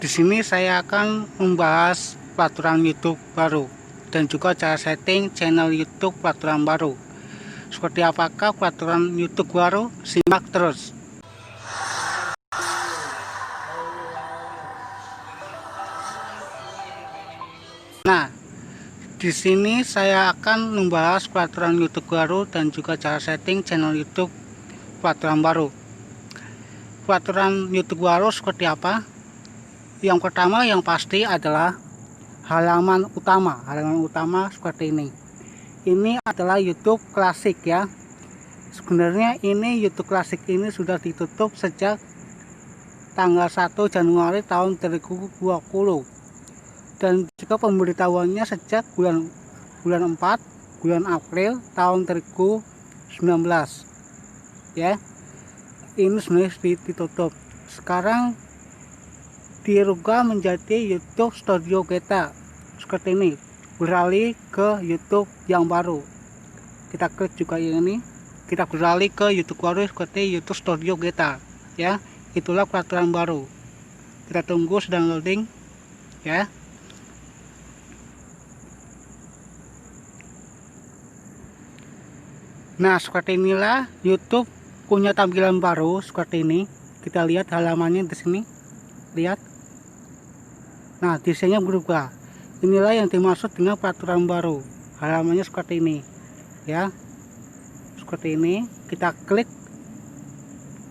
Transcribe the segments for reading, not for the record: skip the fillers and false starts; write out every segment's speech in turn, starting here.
Di sini saya akan membahas peraturan YouTube baru dan juga cara setting channel YouTube peraturan baru. Seperti apakah peraturan YouTube baru? Simak terus. Nah, di sini saya akan membahas peraturan YouTube baru dan juga cara setting channel YouTube peraturan baru. Peraturan YouTube baru seperti apa? Yang pertama yang pasti adalah halaman utama. Halaman utama seperti ini. Ini adalah YouTube Classic ya. Sebenarnya ini YouTube Classic ini sudah ditutup sejak tanggal 1 Januari tahun 2020. Dan juga pemberitahuannya sejak bulan 4 bulan April tahun 2019 ya. Ini sebenarnya ditutup. Sekarang dirubah menjadi YouTube Studio Beta seperti ini, beralih ke YouTube yang baru. Kita klik juga ini, kita beralih ke YouTube baru seperti YouTube Studio Beta ya. Itulah peraturan baru. Kita tunggu sedang loading ya. Nah, seperti inilah YouTube punya tampilan baru seperti ini. Kita lihat halamannya di sini. Lihat. Nah, desainnya berubah. Inilah yang dimaksud dengan peraturan baru. Halamannya seperti ini. Ya. Seperti ini. Kita klik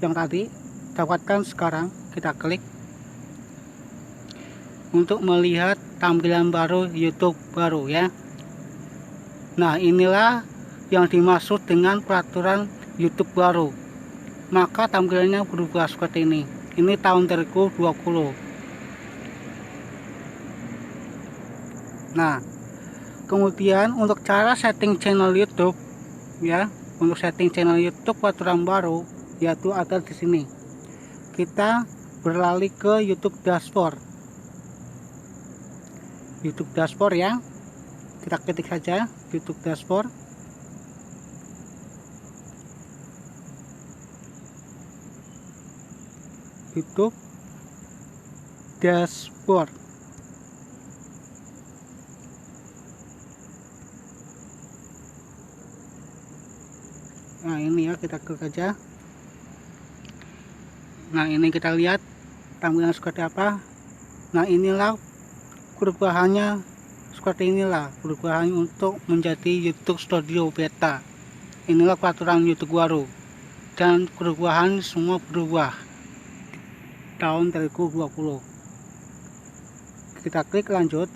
yang tadi. Dapatkan sekarang. Kita klik untuk melihat tampilan baru YouTube baru ya. Nah, inilah yang dimaksud dengan peraturan YouTube baru. Maka tampilannya berubah seperti ini. Ini tahun 2020. Nah, kemudian untuk cara setting channel YouTube ya, untuk setting channel YouTube peraturan baru yaitu ada di sini. Kita beralih ke YouTube Dashboard. YouTube Dashboard ya. Kita ketik saja YouTube Dashboard. YouTube Dashboard. Nah, ini ya, kita klik aja. Nah, ini kita lihat tampilan seperti apa. Nah, inilah perubahannya seperti inilah, perubahan untuk menjadi YouTube Studio Beta. Inilah peraturan YouTube baru. Dan perubahan semua berubah tahun 2020. Kita klik lanjut.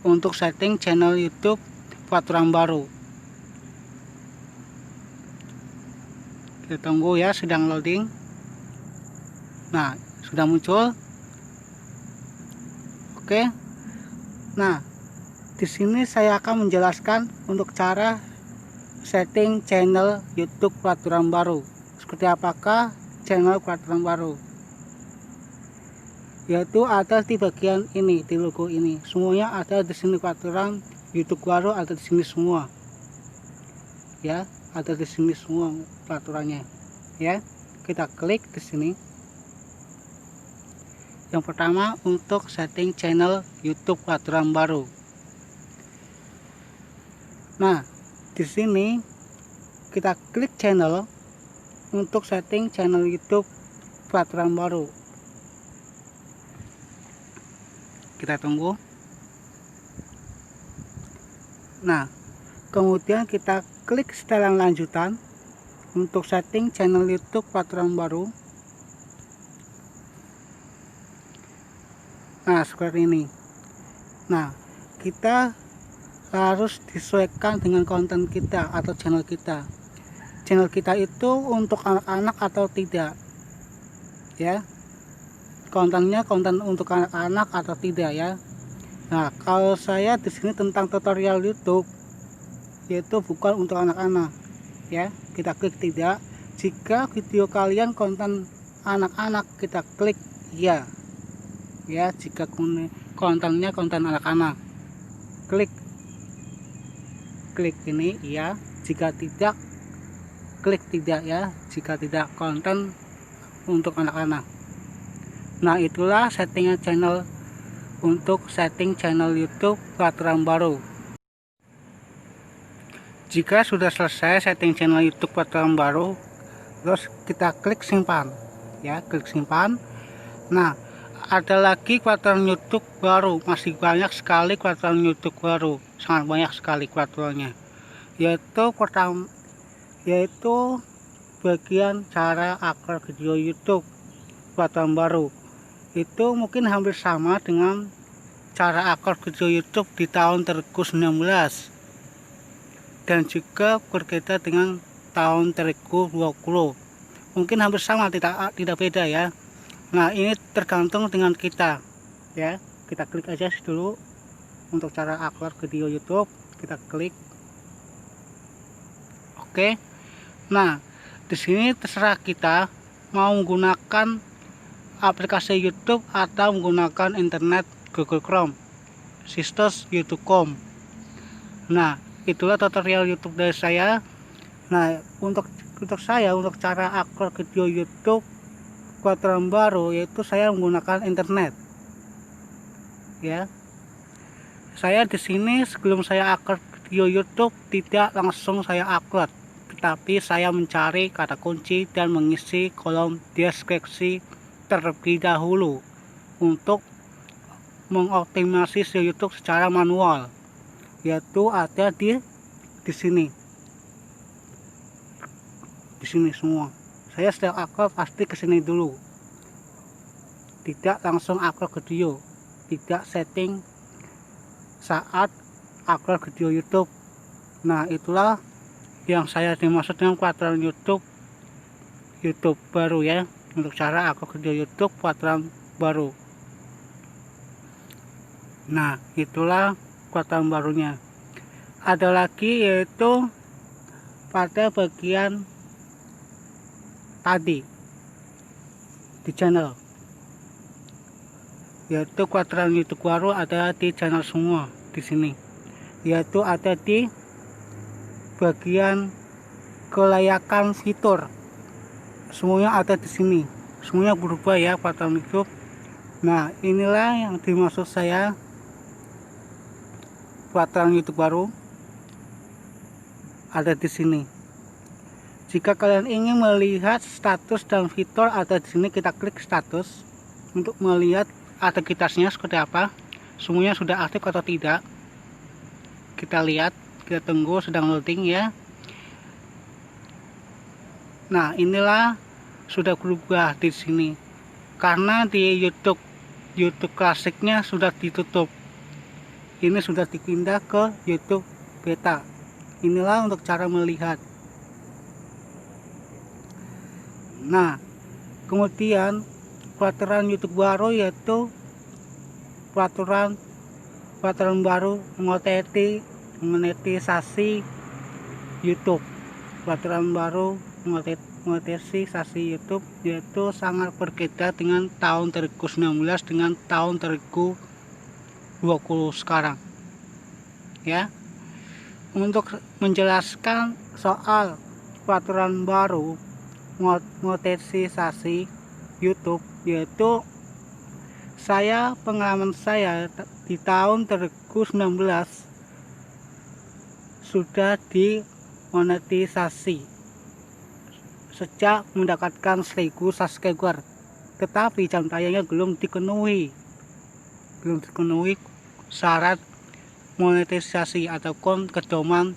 Untuk setting channel YouTube peraturan baru. Kita tunggu ya, sedang loading. Nah, sudah muncul. Oke. Nah, di sini saya akan menjelaskan untuk cara setting channel YouTube peraturan baru. Seperti apakah channel peraturan baru? Yaitu ada di bagian ini, di logo ini. Semuanya ada di sini, peraturan YouTube baru ada di sini semua. Ya, ada di sini semua peraturannya. Ya, kita klik di sini. Yang pertama untuk setting channel YouTube peraturan baru. Nah, di sini kita klik channel untuk setting channel YouTube peraturan baru. Kita tunggu. Nah, kemudian kita klik setelan lanjutan untuk setting channel YouTube peraturan baru. Nah, seperti ini. Nah, kita harus disesuaikan dengan konten kita atau channel kita. Channel kita itu untuk anak-anak atau tidak, ya. Kontennya konten untuk anak-anak atau tidak ya. Nah, kalau saya di sini tentang tutorial YouTube, yaitu bukan untuk anak-anak, ya. Kita klik tidak. Jika video kalian konten anak-anak, kita klik ya. Ya, jika kontennya konten anak-anak, klik ini ya. Jika tidak, klik tidak ya. Jika tidak konten untuk anak-anak. Nah, itulah settingan channel untuk setting channel YouTube peraturan baru. Jika sudah selesai setting channel YouTube peraturan baru, terus kita klik simpan ya, klik simpan. Nah, ada lagi peraturan YouTube baru, masih banyak sekali peraturan YouTube baru, sangat banyak sekali peraturannya, yaitu bagian cara upload video YouTube peraturan baru. Itu mungkin hampir sama dengan cara upload video YouTube di tahun 2019 dan juga berbeda dengan tahun 2020. Mungkin hampir sama, tidak beda ya. Nah, ini tergantung dengan kita ya. Kita klik aja dulu untuk cara upload video YouTube, kita klik. Oke. Nah, di sini terserah kita mau menggunakan aplikasi YouTube atau menggunakan internet Google Chrome, situs YouTube.com. Nah, itulah tutorial YouTube dari saya. Nah, untuk saya, untuk cara upload video YouTube peraturan baru, yaitu saya menggunakan internet ya. Saya di sini sebelum saya upload video YouTube tidak langsung saya upload, tetapi saya mencari kata kunci dan mengisi kolom deskripsi terlebih dahulu untuk mengoptimasi YouTube secara manual, yaitu ada di sini. Di sini semua. Saya setiap upload pasti ke sini dulu. Tidak langsung upload video, tidak setting saat upload video YouTube. Nah, itulah yang saya dimaksud dengan peraturan YouTube baru ya, untuk cara upload video YouTube peraturan baru. Nah, itulah peraturan barunya. Ada lagi, yaitu pada bagian tadi di channel, yaitu peraturan YouTube baru ada di channel semua di sini, yaitu ada di bagian kelayakan fitur. Semuanya ada di sini, semuanya berubah ya peraturan YouTube. Nah, inilah yang dimaksud saya peraturan YouTube baru ada di sini. Jika kalian ingin melihat status dan fitur, ada di sini, kita klik status untuk melihat aktivitasnya seperti apa, semuanya sudah aktif atau tidak. Kita lihat, kita tunggu, sedang loading ya. Nah, inilah sudah berubah di sini karena di YouTube klasiknya sudah ditutup. Ini sudah dipindah ke YouTube beta. Inilah untuk cara melihat. Nah, kemudian peraturan YouTube baru, yaitu peraturan baru monetisasi YouTube. Peraturan baru monetisasi YouTube, yaitu sangat berbeda dengan tahun 2019 dengan tahun 2020 sekarang ya. Untuk menjelaskan soal peraturan baru monetisasi YouTube, yaitu pengalaman saya di tahun 2019 sudah dimonetisasi sejak mendapatkan 1000 subscriber, tetapi jam tayangnya belum dipenuhi syarat monetisasi ataupun pedoman,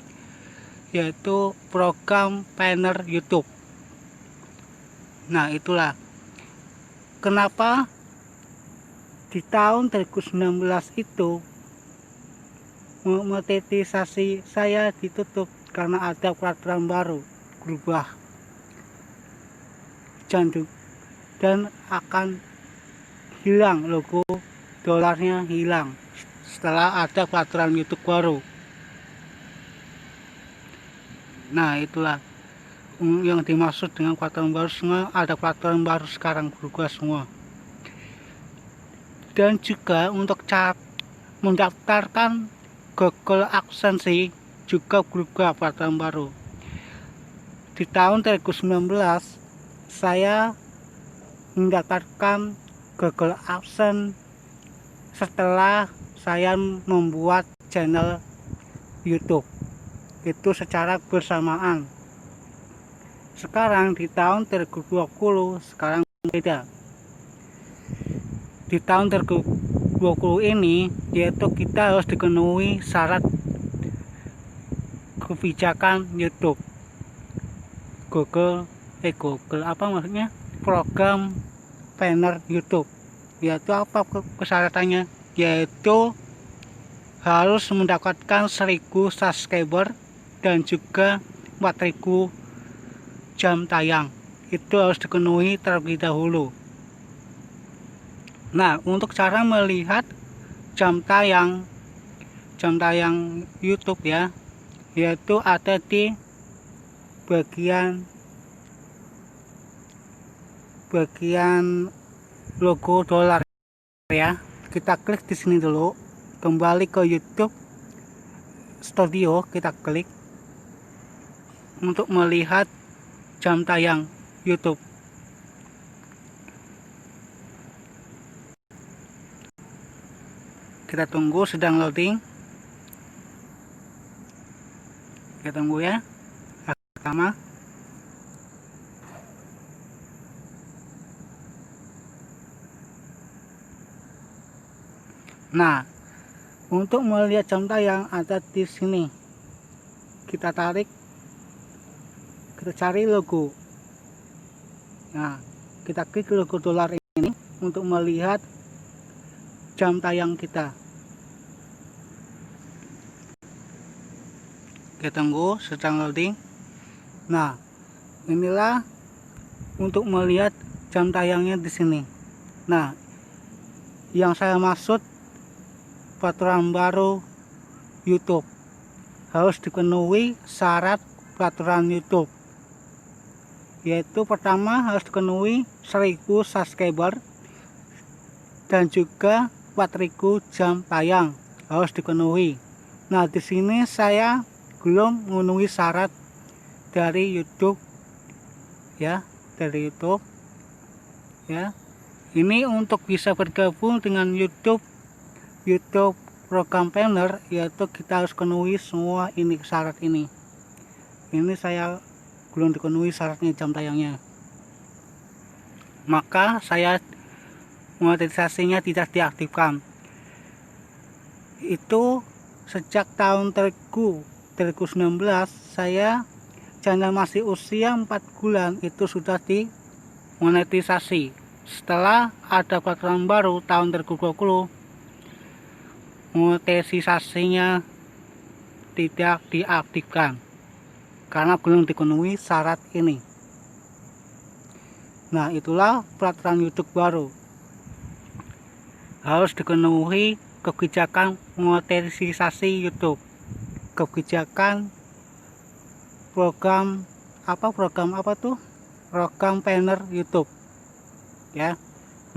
yaitu program partner YouTube. Nah, itulah kenapa di tahun 2019 itu monetisasi saya ditutup, karena ada peraturan baru berubah dan akan hilang, logo dolarnya hilang setelah ada peraturan YouTube baru. Nah, itulah yang dimaksud dengan peraturan baru. Semua ada peraturan baru sekarang, berubah semua. Dan juga untuk mendaftarkan Google AdSense juga berubah peraturan baru. Di tahun 2019 saya mendapatkan Google AdSense setelah saya membuat channel YouTube itu secara bersamaan. Sekarang di tahun 2020 sekarang beda. Di tahun 2020 ini yaitu kita harus dipenuhi syarat kebijakan YouTube Google apa maksudnya, program planner YouTube, yaitu apa persyaratannya, yaitu harus mendapatkan 1000 subscriber dan juga 4000 jam tayang. Itu harus dipenuhi terlebih dahulu. Nah, untuk cara melihat jam tayang YouTube ya, yaitu ada di bagian logo dolar ya. Kita klik di sini dulu, kembali ke YouTube Studio, kita klik untuk melihat jam tayang YouTube. Kita tunggu, sedang loading. Kita tunggu ya. Pertama, nah, untuk melihat jam tayang ada di sini. Kita tarik, kita cari logo. Nah, kita klik logo dolar ini untuk melihat jam tayang kita. Kita tunggu, sedang loading. Nah, inilah untuk melihat jam tayangnya di sini. Nah, yang saya maksud peraturan baru YouTube, harus dipenuhi syarat peraturan YouTube, yaitu pertama harus dipenuhi 1000 subscriber dan juga 4000 jam tayang harus dipenuhi. Nah, di sini saya belum memenuhi syarat dari YouTube ya, ya. Ini untuk bisa bergabung dengan YouTube program planner, yaitu kita harus penuhi semua ini syarat ini. Ini saya belum dipenuhi syaratnya jam tayangnya, maka saya monetisasinya tidak diaktifkan. Itu sejak tahun 2019 saya channel masih usia 4 bulan itu sudah dimonetisasi. Setelah ada peraturan baru tahun 2020, monetisasinya tidak diaktifkan karena belum dipenuhi syarat ini. Nah, itulah peraturan YouTube baru, harus dipenuhi kebijakan monetisasi YouTube, kebijakan program planner YouTube ya.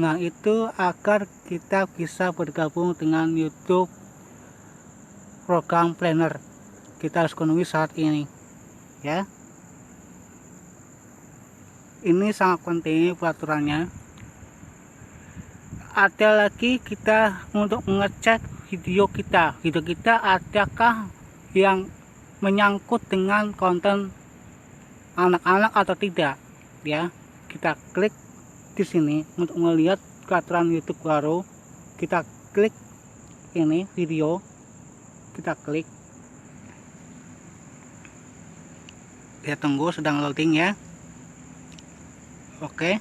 Nah, itu agar kita bisa bergabung dengan YouTube program planner, kita harus penuhi syarat ini ya. Ini sangat penting peraturannya. Ada lagi kita untuk mengecek video kita adakah yang menyangkut dengan konten anak-anak atau tidak ya. Kita klik di sini untuk melihat peraturan YouTube baru. Kita klik ini video, kita klik, kita tunggu, sedang loading ya. Oke,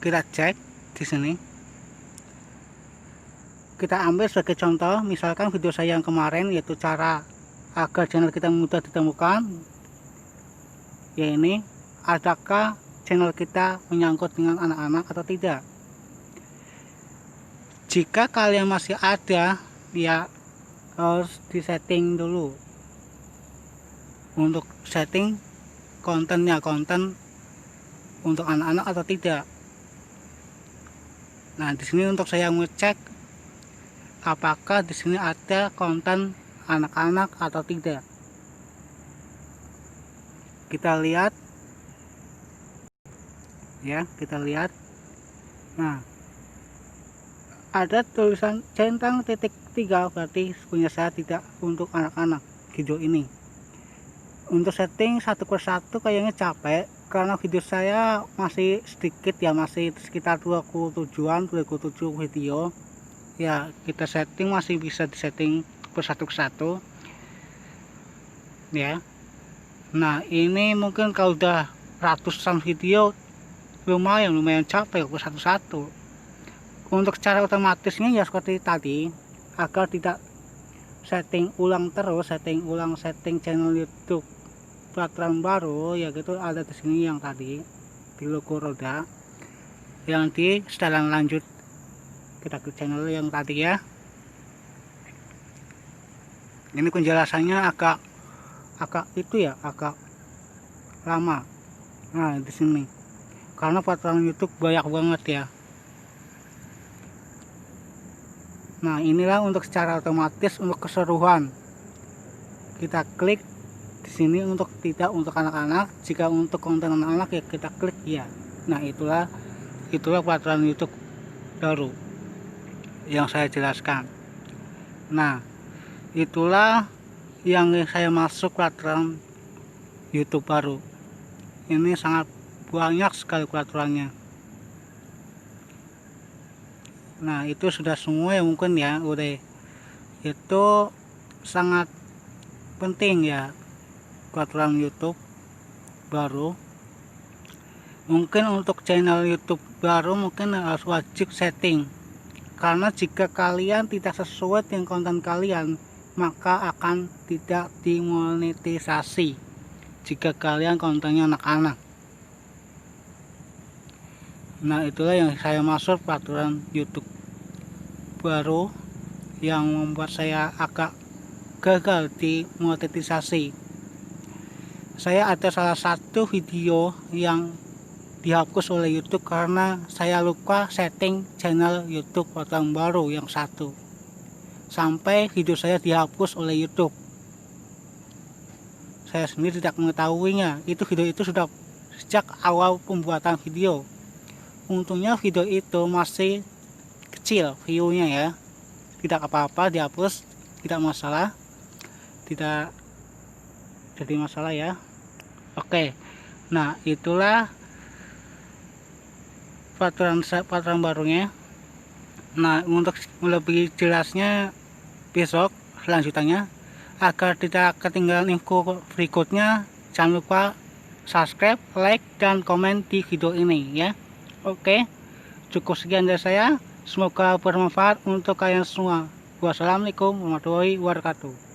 kita cek di sini. Kita ambil sebagai contoh, misalkan video saya yang kemarin, yaitu cara agar channel kita mudah ditemukan ya. Ini, adakah channel kita menyangkut dengan anak-anak atau tidak. Jika kalian masih ada ya, harus disetting dulu untuk setting kontennya, konten untuk anak-anak atau tidak. Nah, di sini untuk saya ngecek apakah di sini ada konten anak-anak atau tidak. Kita lihat ya, kita lihat Nah, ada tulisan centang titik 3, berarti punya saya tidak untuk anak-anak video ini. Untuk setting satu persatu kayaknya capek karena video saya masih sedikit ya, masih sekitar 27-an 27 video ya. Kita setting masih bisa disetting persatu-persatu ya. Nah, ini mungkin kalau udah ratusan video lumayan capek persatu-satu. Untuk cara otomatisnya ya seperti tadi, agar tidak setting ulang terus, setting channel YouTube peraturan baru ya gitu, ada di sini yang tadi di logo roda yang di setelan lanjut. Kita ke channel yang tadi ya. Ini penjelasannya agak itu ya, agak lama. Nah, di sini karena peraturan YouTube banyak banget ya. Nah, inilah untuk secara otomatis untuk keseluruhan. Kita klik di sini untuk tidak untuk anak-anak. Jika untuk konten anak-anak ya kita klik ya. Nah, itulah peraturan YouTube baru yang saya jelaskan. Nah, itulah yang saya masuk peraturan YouTube baru. Ini sangat banyak sekali peraturannya. Nah, itu sudah semua ya mungkin ya, udah. Itu sangat penting ya peraturan YouTube baru. Mungkin untuk channel YouTube baru mungkin harus wajib setting, karena jika kalian tidak sesuai dengan konten kalian maka akan tidak dimonetisasi jika kalian kontennya anak-anak. Nah, itulah yang saya masuk peraturan YouTube baru yang membuat saya agak gagal di monetisasi. Saya ada salah satu video yang dihapus oleh YouTube karena saya lupa setting channel YouTube peraturan baru yang satu, sampai video saya dihapus oleh YouTube. Saya sendiri tidak mengetahuinya. Video itu sudah sejak awal pembuatan video. Untungnya video itu masih kecil view-nya ya, tidak apa-apa, dihapus, tidak masalah, tidak jadi masalah ya. Oke, nah itulah peraturan barunya. Nah, untuk lebih jelasnya besok selanjutnya, agar tidak ketinggalan info berikutnya, jangan lupa subscribe, like, dan komen di video ini ya. Oke, cukup sekian dari saya. Semoga bermanfaat untuk kalian semua. Wassalamualaikum warahmatullahi wabarakatuh.